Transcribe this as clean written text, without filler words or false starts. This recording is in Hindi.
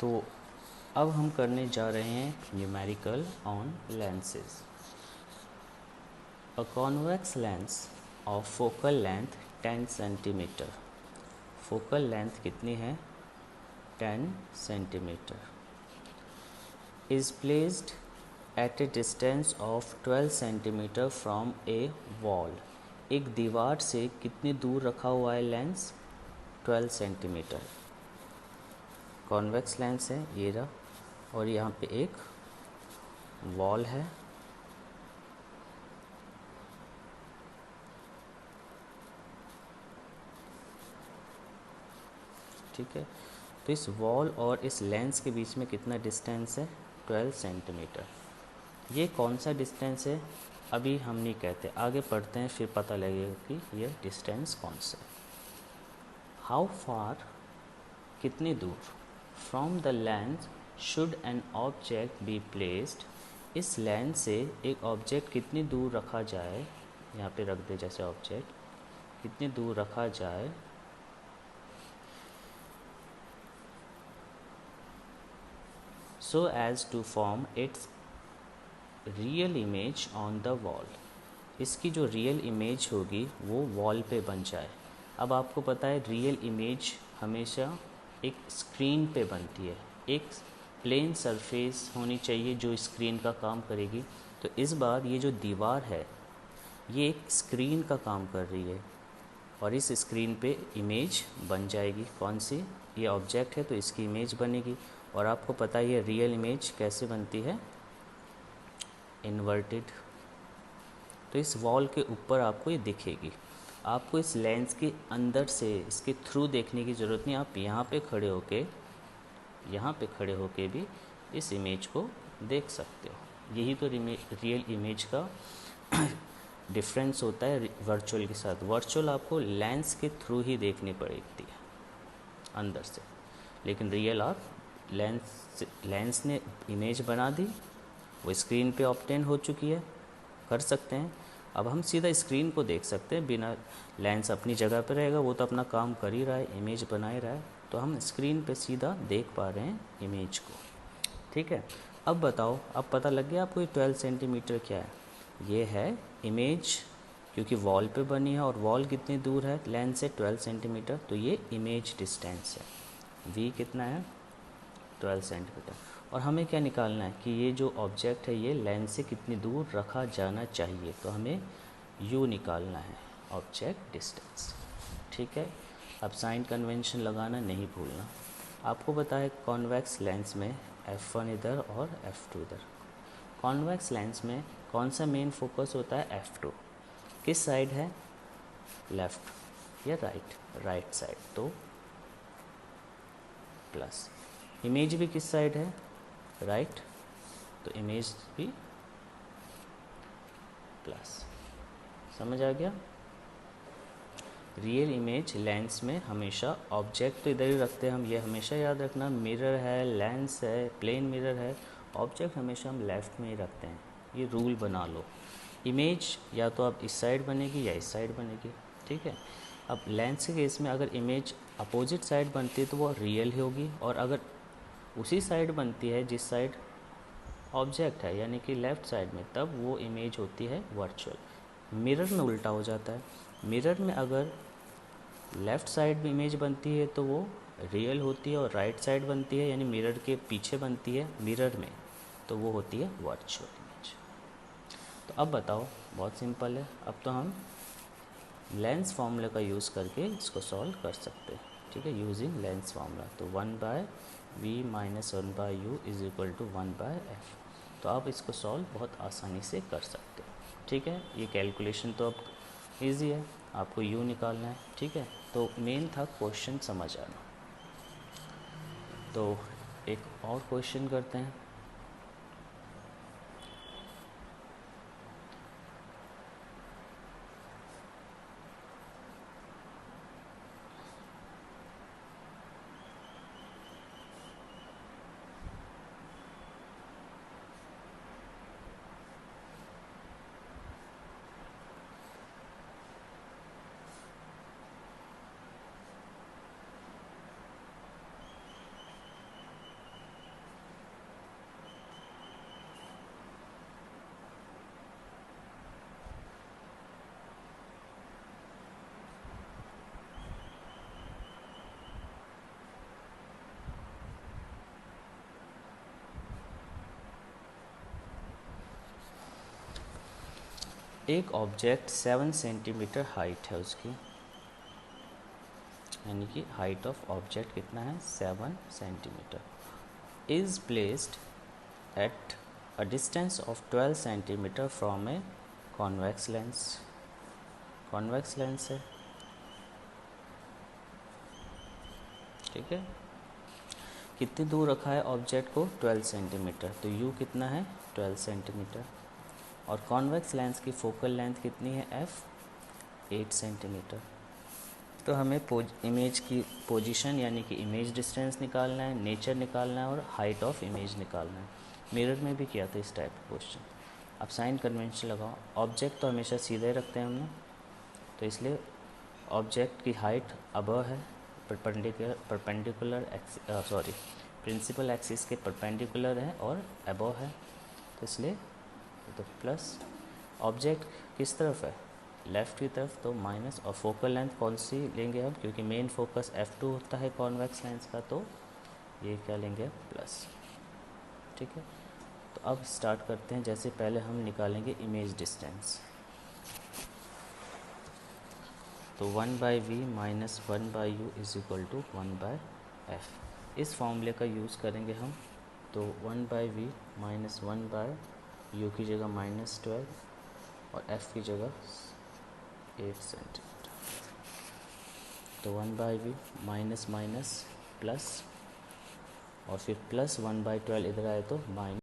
तो अब हम करने जा रहे हैं numerical on lenses. A convex lens of focal length 10 centimetre. Focal length कितनी है? 10 centimetre. Is placed at A distance of 12 centimetre from A wall. एक दीवार से कितनी दूर रखा हुआ है लेंस? 12 सेंटीमीटर। कॉन्वेक्स लेंस है ये रहा, और यहाँ पे एक वॉल है। ठीक है, तो इस वॉल और इस लेंस के बीच में कितना डिस्टेंस है? 12 सेंटीमीटर। ये कौन सा डिस्टेंस है अभी हम नहीं कहते, आगे पढ़ते हैं फिर पता लगेगा कि ये डिस्टेंस कौन सा है। हाउ फार, कितनी दूर, from the lens should an object be placed. इस लेंस से एक ऑब्जेक्ट कितनी दूर रखा जाए, यहाँ पे रख दे जैसे ऑब्जेक्ट कितनी दूर रखा जाए so as to form its real image on the wall। इसकी जो रियल इमेज होगी वो वॉल पे बन जाए। अब आपको पता है रियल इमेज हमेशा एक स्क्रीन पे बनती है, एक प्लेन सरफेस होनी चाहिए जो स्क्रीन का काम करेगी। तो इस बार ये जो दीवार है ये एक स्क्रीन का काम कर रही है, और इस स्क्रीन पे इमेज बन जाएगी। कौन सी? ये ऑब्जेक्ट है तो इसकी इमेज बनेगी। और आपको पता है ये रियल इमेज कैसे बनती है? इन्वर्टेड। तो इस वॉल के ऊपर आपको ये दिखेगी। आपको इस लेंस के अंदर से इसके थ्रू देखने की ज़रूरत नहीं। आप यहाँ पे खड़े होके भी इस इमेज को देख सकते हो। यही तो रियल इमेज का डिफरेंस होता है वर्चुअल के साथ। वर्चुअल आपको लेंस के थ्रू ही देखनी पड़ती है अंदर से, लेकिन रियल आप लेंस ने इमेज बना दी, वो स्क्रीन पे ऑब्टेन हो चुकी है, कर सकते हैं। अब हम सीधा स्क्रीन को देख सकते हैं, बिना लेंस अपनी जगह पे रहेगा, वो तो अपना काम कर ही रहा है, इमेज बना ही रहा है, तो हम स्क्रीन पे सीधा देख पा रहे हैं इमेज को। ठीक है, अब बताओ, अब पता लग गया आपको ये 12 सेंटीमीटर क्या है? ये है इमेज, क्योंकि वॉल पे बनी है और वॉल कितनी दूर है लेंस से? 12 सेंटीमीटर। तो ये इमेज डिस्टेंस है। v कितना है? 12 सेंटीमीटर। और हमें क्या निकालना है कि ये जो ऑब्जेक्ट है ये लेंस से कितनी दूर रखा जाना चाहिए, तो हमें u निकालना है, ऑब्जेक्ट डिस्टेंस। ठीक है, अब साइन कन्वेंशन लगाना नहीं भूलना। आपको पता है कॉन्वेक्स लेंस में f1 इधर और f2 इधर। कॉन्वेक्स लेंस में कौन सा मेन फोकस होता है? f2। किस साइड है? लेफ़्ट या राइट? राइट साइड, तो प्लस। इमेज भी किस साइड है? राइट, तो इमेज भी प्लस। समझ आ गया? रियल इमेज लेंस में हमेशा, ऑब्जेक्ट तो इधर ही रखते हैं हम, ये हमेशा याद रखना। मिरर है, लेंस है, प्लेन मिरर है, ऑब्जेक्ट हमेशा हम लेफ़्ट में ही रखते हैं, ये रूल बना लो। इमेज या तो अब इस साइड बनेगी या इस साइड बनेगी। ठीक है, अब लेंस के केस में अगर इमेज अपोजिट साइड बनती है तो वो रियल ही होगी, और अगर उसी साइड बनती है जिस साइड ऑब्जेक्ट है, यानी कि लेफ़्ट साइड में, तब वो इमेज होती है वर्चुअल। मिरर में उल्टा हो जाता है। मिरर में अगर लेफ़्ट साइड में इमेज बनती है तो वो रियल होती है, और राइट साइड बनती है यानी मिरर के पीछे बनती है मिरर में, तो वो होती है वर्चुअल इमेज। तो अब बताओ, बहुत सिंपल है। अब तो हम लेंस फार्मूला का यूज़ करके इसको सॉल्व कर सकते हैं। ठीक है, यूजिंग लेंस फार्मूला। तो 1/v minus 1/u is equal to 1/f। तो आप इसको सॉल्व बहुत आसानी से कर सकते हो। ठीक है, ये कैलकुलेशन तो अब ईजी है, आपको u निकालना है। ठीक है, तो मेन था क्वेश्चन समझ आना। तो एक और क्वेश्चन करते हैं। एक ऑब्जेक्ट 7 सेंटीमीटर हाइट है उसकी, यानी कि हाइट ऑफ ऑब्जेक्ट कितना है 7 centimetre, is placed at a distance of 12 centimetre from a convex lens. Convex lens है, ठीक है। कितनी दूर रखा है ऑब्जेक्ट को 12 सेंटीमीटर, तो u कितना है 12 सेंटीमीटर, और कॉन्वेक्स लेंस की फोकल लेंथ कितनी है f 8 सेंटीमीटर। तो हमें इमेज की पोजीशन यानी कि इमेज डिस्टेंस निकालना है, नेचर निकालना है और हाइट ऑफ इमेज निकालना है। मिरर में भी किया था इस टाइप का क्वेश्चन। अब साइन कन्वेंशन लगाओ, ऑब्जेक्ट तो हमेशा सीधे रखते हैं हमने, तो इसलिए ऑब्जेक्ट की हाइट अबव है, प्रिंसिपल एक्सिस के परपेंडिकुलर है और अबव है, तो इसलिए तो प्लस। ऑब्जेक्ट किस तरफ है लेफ़्ट की तरफ, तो माइनस। और फोकल लेंथ कौन सी लेंगे हम, क्योंकि मेन फोकस f2 होता है कॉन्वेक्स लेंस का, तो ये क्या लेंगे प्लस, ठीक है। तो अब स्टार्ट करते हैं। जैसे पहले हम निकालेंगे इमेज डिस्टेंस, तो 1/v minus 1/u is equal to 1/f। इस फॉर्मूले का यूज़ करेंगे हम, तो 1/v माइनस 1/u की जगह -12 और f की जगह 8 सेंटीमीटर, तो 1/v माइनस माइनस प्लस, और फिर प्लस 1/12 इधर आए तो माइनस